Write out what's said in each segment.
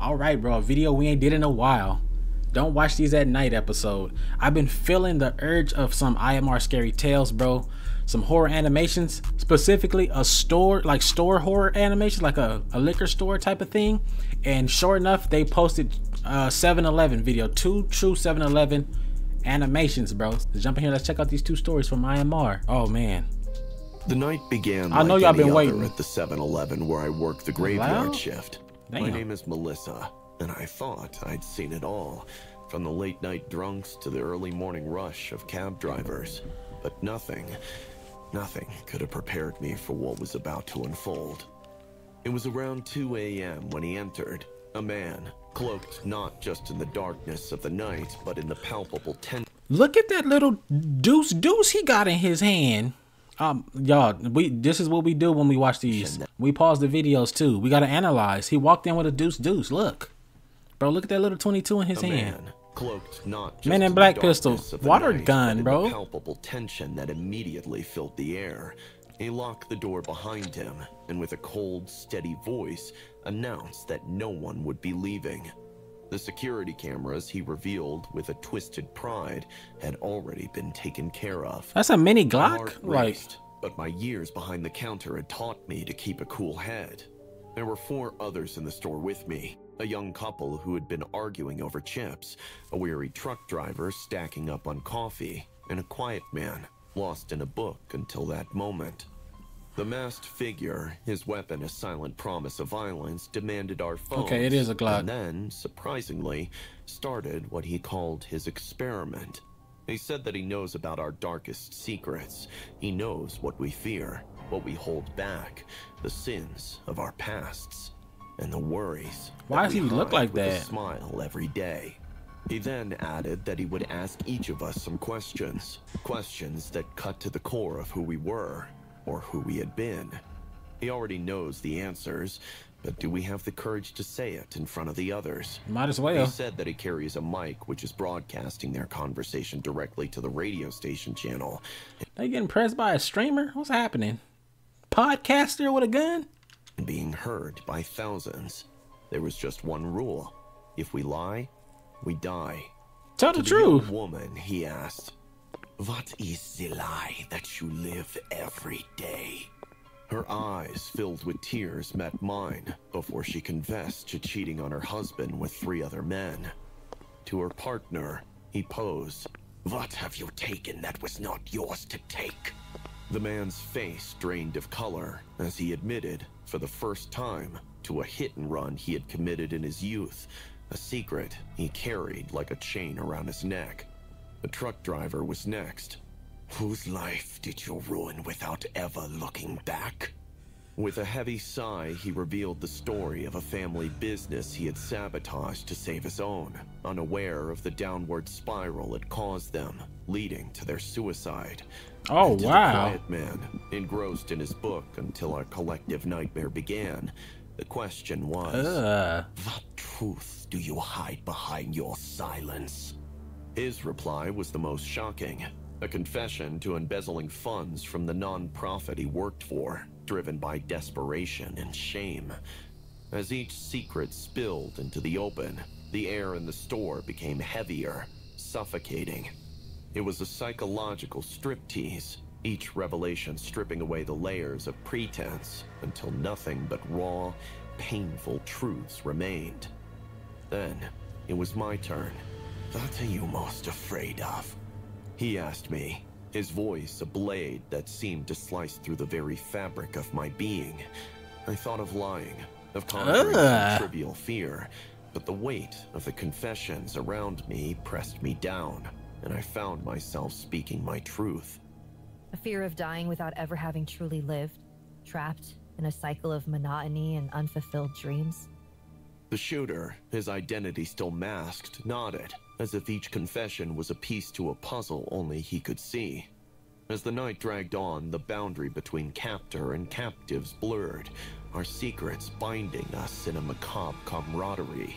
All right, bro, a video we ain't did in a while. Don't watch these at night episode. I've been feeling the urge of some IMR scary tales, bro. Some horror animations, specifically a store, like store horror animation, like a liquor store type of thing. And sure enough, they posted 7-Eleven video, 2 true 7-Eleven animations, bro. Let's jump in here. Let's check out these 2 stories from IMR. Oh man. The night began I know like y'all any been other waiting. at the 7-Eleven where I work the graveyard Loud? shift. Damn. My name is Melissa, and I thought I'd seen it all, from the late night drunks to the early morning rush of cab drivers. But nothing could have prepared me for what was about to unfold. It was around 2 a.m. when he entered, a man, cloaked not just in the darkness of the night, but in the palpable tension. Look at that little deuce he got in his hand. Y'all, this is what we do when we watch these. We pause the videos too. We gotta analyze. He walked in with a deuce. Look, bro, look at that little 22 in his hand. Man, cloaked not just Men in the Black pistol, darkness of the water night, gun, but in bro. the palpable tension that immediately filled the air. He locked the door behind him, and with a cold, steady voice, announced that no one would be leaving. The security cameras, he revealed with a twisted pride, had already been taken care of. That's a mini My Glock, heart like. raced, but my years behind the counter had taught me to keep a cool head. There were 4 others in the store with me. A young couple who had been arguing over chips, a weary truck driver stacking up on coffee, and a quiet man lost in a book until that moment. The masked figure, his weapon a silent promise of violence, demanded our phones. Okay, it is a Glock. And then, surprisingly, started what he called his experiment. He said that he knows about our darkest secrets. He knows what we fear, what we hold back, the sins of our pasts, and the worries. Why that does he we look hide like with a that? smile every day. He then added that he would ask each of us some questions that cut to the core of who we were, or who we had been. He already knows the answers, but do we have the courage to say it in front of the others? Might as He well. said that he carries a mic which is broadcasting their conversation directly to the radio station channel. They getting pressed by a streamer? What's happening? Podcaster with a gun? And being heard by thousands. There was just one rule. If we lie, we die. Tell To the the young truth. woman, he asked, "What is the lie that you live every day?" Her eyes, filled with tears, met mine before she confessed to cheating on her husband with 3 other men. To her partner, he posed, "What have you taken that was not yours to take?" The man's face drained of color as he admitted, for the first time, to a hit and run he had committed in his youth, a secret he carried like a chain around his neck. The truck driver was next. "Whose life did you ruin without ever looking back?" With a heavy sigh, he revealed the story of a family business he had sabotaged to save his own, unaware of the downward spiral it caused them, leading to their suicide. Oh, And to wow. the quiet man, engrossed in his book until our collective nightmare began, the question was, "What truth do you hide behind your silence?" His reply was the most shocking. A confession to embezzling funds from the non-profit he worked for, driven by desperation and shame. As each secret spilled into the open, the air in the store became heavier, suffocating. It was a psychological striptease, each revelation stripping away the layers of pretense until nothing but raw, painful truths remained. Then, it was my turn. "What are you most afraid of?" he asked me, his voice a blade that seemed to slice through the very fabric of my being. I thought of lying, of conquering some trivial fear, but the weight of the confessions around me pressed me down, and I found myself speaking my truth. A fear of dying without ever having truly lived, trapped in a cycle of monotony and unfulfilled dreams. The shooter, his identity still masked, nodded, as if each confession was a piece to a puzzle only he could see. As the night dragged on, the boundary between captor and captives blurred, our secrets binding us in a macabre camaraderie.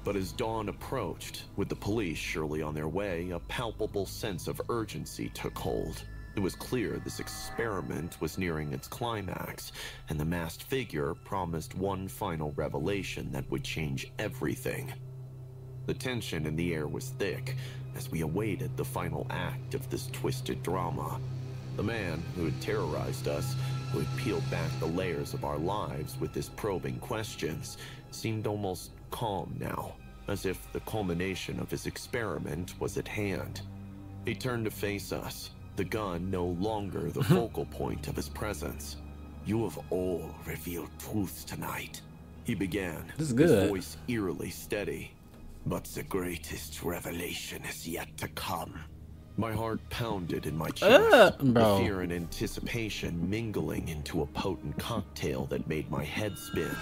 But as dawn approached, with the police surely on their way, a palpable sense of urgency took hold. It was clear this experiment was nearing its climax, and the masked figure promised one final revelation that would change everything. The tension in the air was thick as we awaited the final act of this twisted drama. The man who had terrorized us, who had peeled back the layers of our lives with his probing questions, seemed almost calm now, as if the culmination of his experiment was at hand. He turned to face us, the gun no longer the focal point of his presence. "You have all revealed truths tonight," he began, this is good. His voice eerily steady. "But the greatest revelation is yet to come." My heart pounded in my chest, the fear and anticipation mingling into a potent cocktail that made my head spin.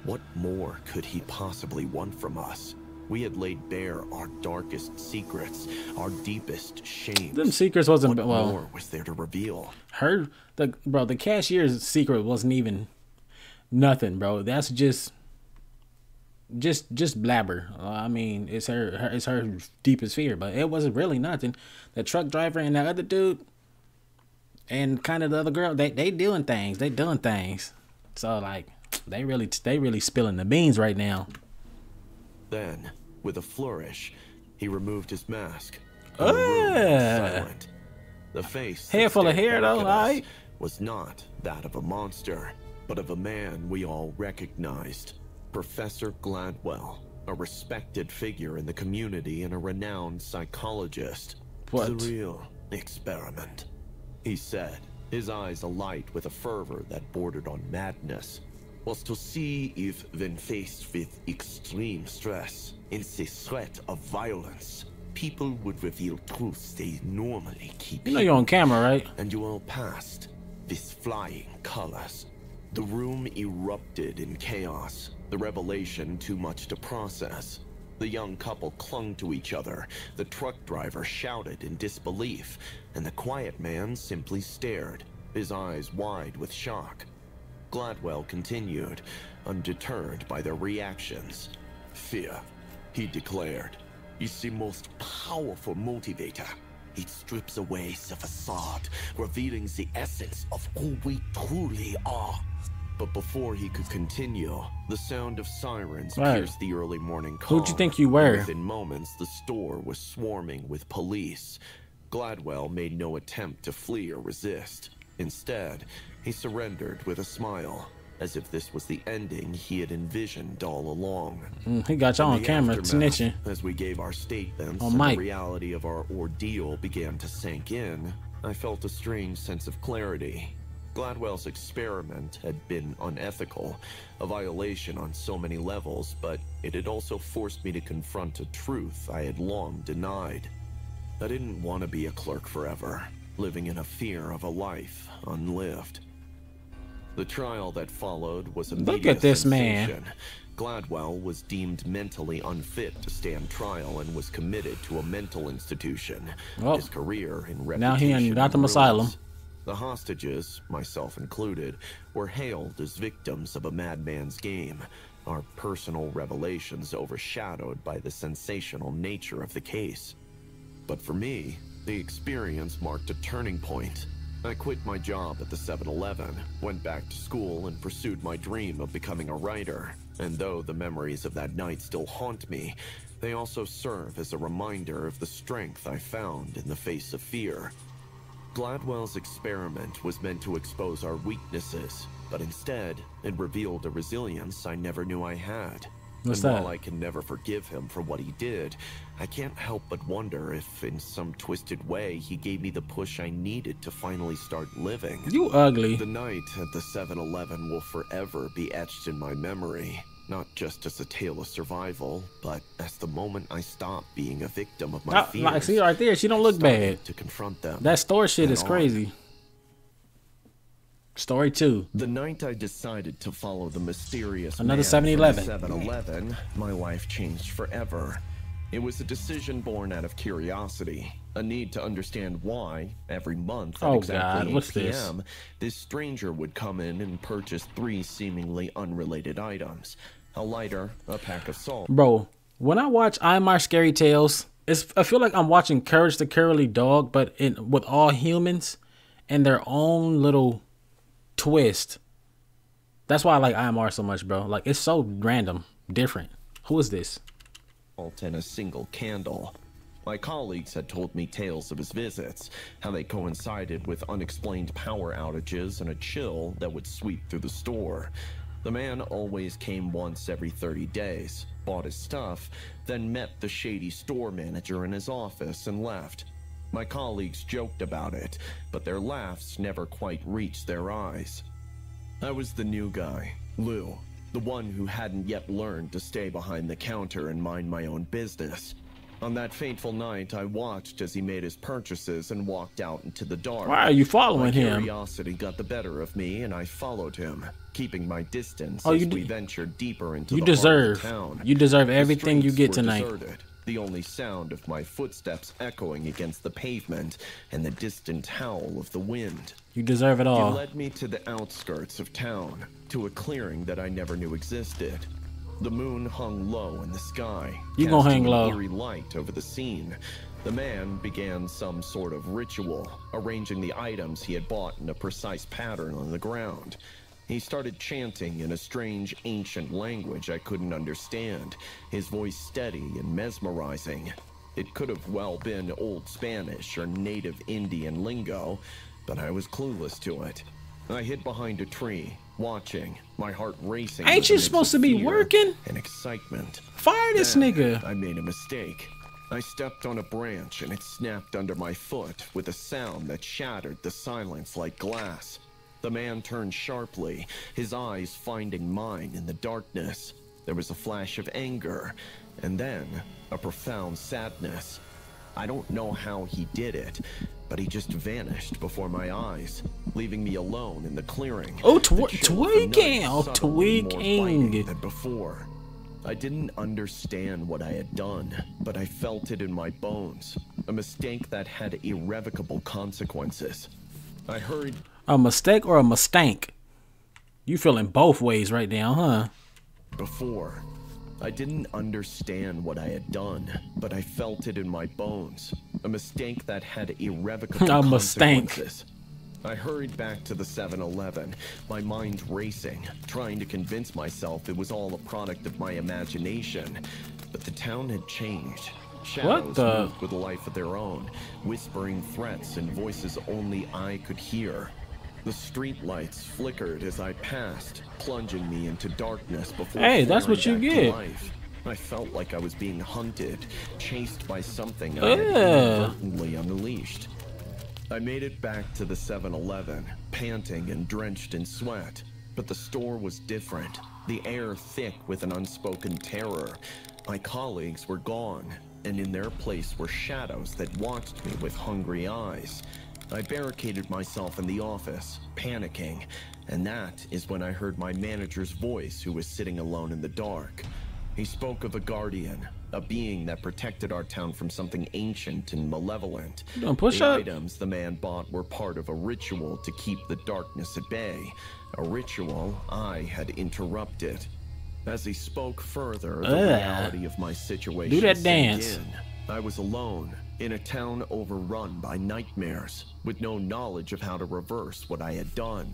What more could he possibly want from us? We had laid bare our darkest secrets, our deepest shames. Them secrets wasn't what more was there to reveal? The cashier's secret wasn't even nothing, bro. That's just blabber. I mean, it's her deepest fear, but it wasn't really nothing. The truck driver and that other dude, and kind of the other girl, they doing things. They doing things. So like, they really spilling the beans right now. Then, with a flourish, he removed his mask. The room was silent. The face, hair full of hair though, right? Was not that of a monster, but of a man we all recognized. Professor Gladwell, a respected figure in the community and a renowned psychologist. What? The real experiment, he said, his eyes alight with a fervor that bordered on madness, was to see if, when faced with extreme stress and the threat of violence, people would reveal truths they normally keep. You know you're on camera, right? And you all passed with flying colors. The room erupted in chaos, the revelation too much to process. The young couple clung to each other, the truck driver shouted in disbelief, and the quiet man simply stared, his eyes wide with shock. Gladwell continued, undeterred by their reactions. "Fear," he declared, "is the most powerful motivator. It strips away the facade, revealing the essence of who we truly are." But before he could continue, the sound of sirens pierced the early morning calm. Who'd you think you were? Within moments, the store was swarming with police. Gladwell made no attempt to flee or resist. Instead, he surrendered with a smile, as if this was the ending he had envisioned all along. He got you on camera snitching. As we gave our statements and the reality of our ordeal began to sink in, I felt a strange sense of clarity. Gladwell's experiment had been unethical, a violation on so many levels, but it had also forced me to confront a truth I had long denied. I didn't want to be a clerk forever, living in a fear of a life unlived. The trial that followed was a Look at this sensation. man. Gladwell was deemed mentally unfit to stand trial and was committed to a mental institution. Well, his career and reputation now he in Gotham Asylum. The hostages, myself included, were hailed as victims of a madman's game, our personal revelations overshadowed by the sensational nature of the case. But for me, the experience marked a turning point. I quit my job at the 7-Eleven, went back to school, and pursued my dream of becoming a writer. And though the memories of that night still haunt me, they also serve as a reminder of the strength I found in the face of fear. Gladwell's experiment was meant to expose our weaknesses, but instead, it revealed a resilience I never knew I had. What's and that? While I can never forgive him for what he did, I can't help but wonder if, in some twisted way, he gave me the push I needed to finally start living. You ugly. The night at the 7-Eleven will forever be etched in my memory, not just as a tale of survival, but as the moment I stopped being a victim of my fears. Like, see right there, she don't look bad. To confront them. That store shit is crazy. Story 2. The night I decided to follow the mysterious Another man 7-Eleven. from the 7-Eleven, my life changed forever. It was a decision born out of curiosity, a need to understand why, every month at exactly 8 p.m., this stranger would come in and purchase 3 seemingly unrelated items. A lighter, a pack of salt. Bro, when I watch IMR Scary Tales, I feel like I'm watching Courage the Cowardly Dog, but with all humans. and their own little twist. That's why I like IMR so much, bro. Like, it's so random, different. Who is this? And a single candle. My colleagues had told me tales of his visits, how they coincided with unexplained power outages and a chill that would sweep through the store. The man always came once every 30 days, bought his stuff, then met the shady store manager in his office and left. My colleagues joked about it, but their laughs never quite reached their eyes. I was the new guy, Lou, the one who hadn't yet learned to stay behind the counter and mind my own business. On that fateful night, I watched as he made his purchases and walked out into the dark. Why are you following him? My curiosity got the better of me, and I followed him, keeping my distance as we ventured deeper into the heart of town. You deserve everything you get tonight. Deserted, the only sound of my footsteps echoing against the pavement and the distant howl of the wind. You deserve it all. He led me to the outskirts of town, to a clearing that I never knew existed. The moon hung low in the sky, you gonna hang low. An eerie light over the scene. The man began some sort of ritual, arranging the items he had bought in a precise pattern on the ground. He started chanting in a strange ancient language I couldn't understand, his voice steady and mesmerizing. It could have well been Old Spanish or native Indian lingo, but I was clueless to it. I hid behind a tree, watching, my heart racing. Ain't you supposed to be working? And excitement. Fire this nigga. I made a mistake. I stepped on a branch and it snapped under my foot with a sound that shattered the silence like glass. The man turned sharply, his eyes finding mine in the darkness. There was a flash of anger, and then a profound sadness. I don't know how he did it, but he just vanished before my eyes, leaving me alone in the clearing. Oh, tweaking! Oh, tweaking! Than before. I didn't understand what I had done, but I felt it in my bones. A mistake that had irrevocable consequences. I hurried. A mistake or a mistake? You feeling both ways right now, huh? Before. I didn't understand what I had done, but I felt it in my bones. A mistake that had irrevocable consequences. I hurried back to the 7-Eleven, my mind racing, trying to convince myself it was all a product of my imagination. But the town had changed. Shadows moved with a life of their own, whispering threats and voices only I could hear. The street lights flickered as I passed, plunging me into darkness before. Hey, that's what you get. I felt like I was being hunted, chased by something I had inadvertently unleashed. I made it back to the 7-Eleven, panting and drenched in sweat. But the store was different, the air thick with an unspoken terror. My colleagues were gone, and in their place were shadows that watched me with hungry eyes. I barricaded myself in the office, panicking, and that is when I heard my manager's voice, who was sitting alone in the dark. He spoke of a guardian, a being that protected our town from something ancient and malevolent. The items the man bought were part of a ritual to keep the darkness at bay, a ritual I had interrupted. As he spoke further, the reality of my situation sank in. I was alone, in a town overrun by nightmares, with no knowledge of how to reverse what I had done.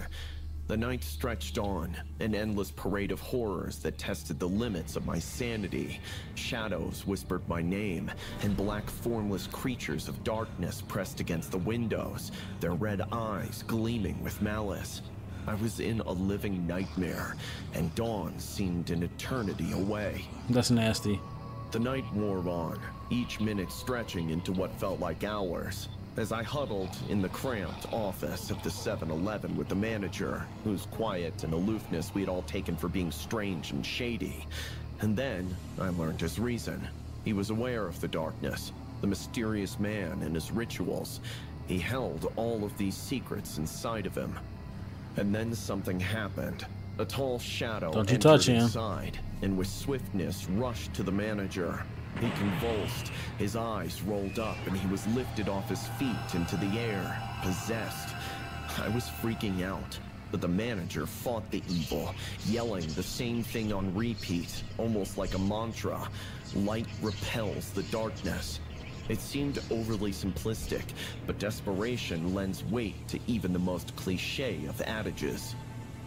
The night stretched on, an endless parade of horrors that tested the limits of my sanity. Shadows whispered my name, and black formless creatures of darkness pressed against the windows, their red eyes gleaming with malice. I was in a living nightmare, and dawn seemed an eternity away. That's nasty. The night wore on, each minute stretching into what felt like hours, as I huddled in the cramped office of the 7-Eleven with the manager, whose quiet and aloofness we had all taken for being strange and shady. And then I learned his reason. He was aware of the darkness, the mysterious man and his rituals. He held all of these secrets inside of him. And then something happened. A tall shadow entered inside, and with swiftness rushed to the manager. He convulsed, his eyes rolled up, and he was lifted off his feet into the air, possessed. I was freaking out, but the manager fought the evil, yelling the same thing on repeat, almost like a mantra. Light repels the darkness. It seemed overly simplistic, but desperation lends weight to even the most cliché of adages.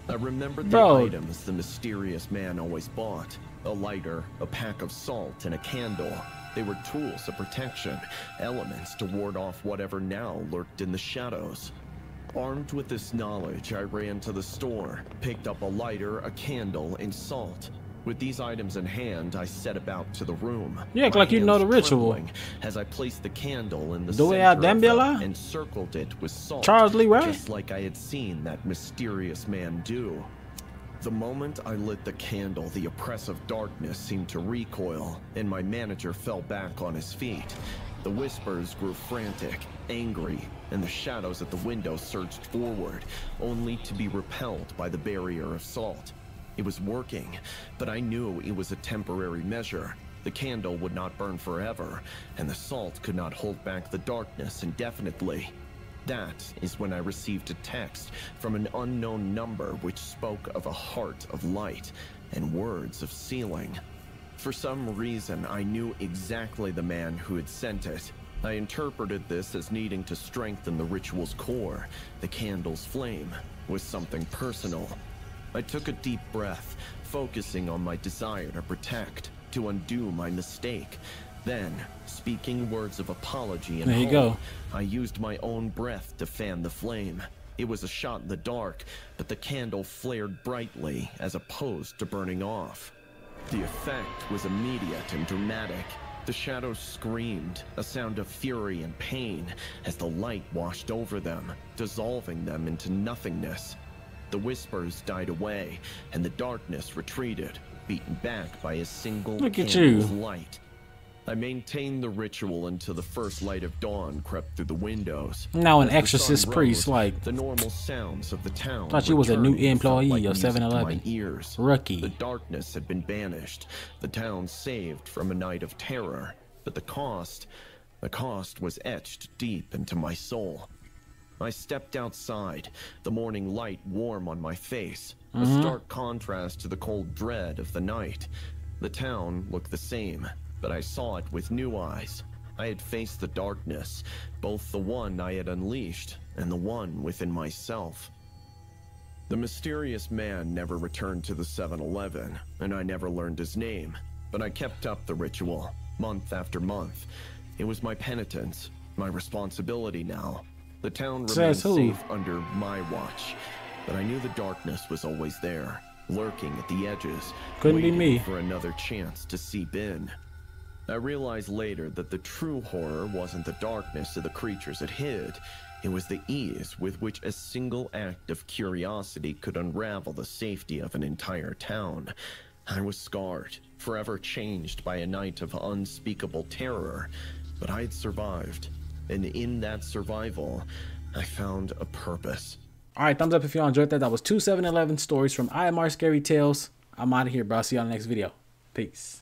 I remembered the items the mysterious man always bought. A lighter, a pack of salt, and a candle. They were tools of protection, elements to ward off whatever now lurked in the shadows. Armed with this knowledge, I ran to the store, picked up a lighter, a candle, and salt. With these items in hand, I set about to the room. You act like you know the ritual. As I placed the candle in the center and circled it with salt, Charles Lee Ray? just like I had seen that mysterious man do. The moment I lit the candle, the oppressive darkness seemed to recoil, and my manager fell back on his feet. The whispers grew frantic, angry, and the shadows at the window surged forward, only to be repelled by the barrier of salt. It was working, but I knew it was a temporary measure. The candle would not burn forever, and the salt could not hold back the darkness indefinitely. That is when I received a text from an unknown number which spoke of a heart of light and words of sealing. For some reason, I knew exactly the man who had sent it. I interpreted this as needing to strengthen the ritual's core. The candle's flame was something personal. I took a deep breath, focusing on my desire to protect, to undo my mistake. Then, speaking words of apology and hope, I used my own breath to fan the flame. It was a shot in the dark, but the candle flared brightly as opposed to burning off. The effect was immediate and dramatic. The shadows screamed, a sound of fury and pain, as the light washed over them, dissolving them into nothingness. The whispers died away, and the darkness retreated, beaten back by a single candle's light. I maintained the ritual until the first light of dawn crept through the windows. Now an exorcist priest, like the normal sounds of the town. Thought you was a new employee of 7-Eleven. Rookie. The darkness had been banished, the town saved from a night of terror, but the cost was etched deep into my soul. I stepped outside, the morning light warm on my face, a stark contrast to the cold dread of the night. The town looked the same, but I saw it with new eyes. I had faced the darkness, both the one I had unleashed and the one within myself. The mysterious man never returned to the 7-Eleven, and I never learned his name, but I kept up the ritual, month after month. It was my penitence, my responsibility now. The town remained safe under my watch, but I knew the darkness was always there, lurking at the edges, waiting for another chance to seep in. I realized later that the true horror wasn't the darkness of the creatures it hid. It was the ease with which a single act of curiosity could unravel the safety of an entire town. I was scarred, forever changed by a night of unspeakable terror, but I had survived. And in that survival, I found a purpose. All right, thumbs up if y'all enjoyed that. That was 2 7-Eleven stories from IMR Scary Tales. I'm out of here, bro. I'll see you on the next video. Peace.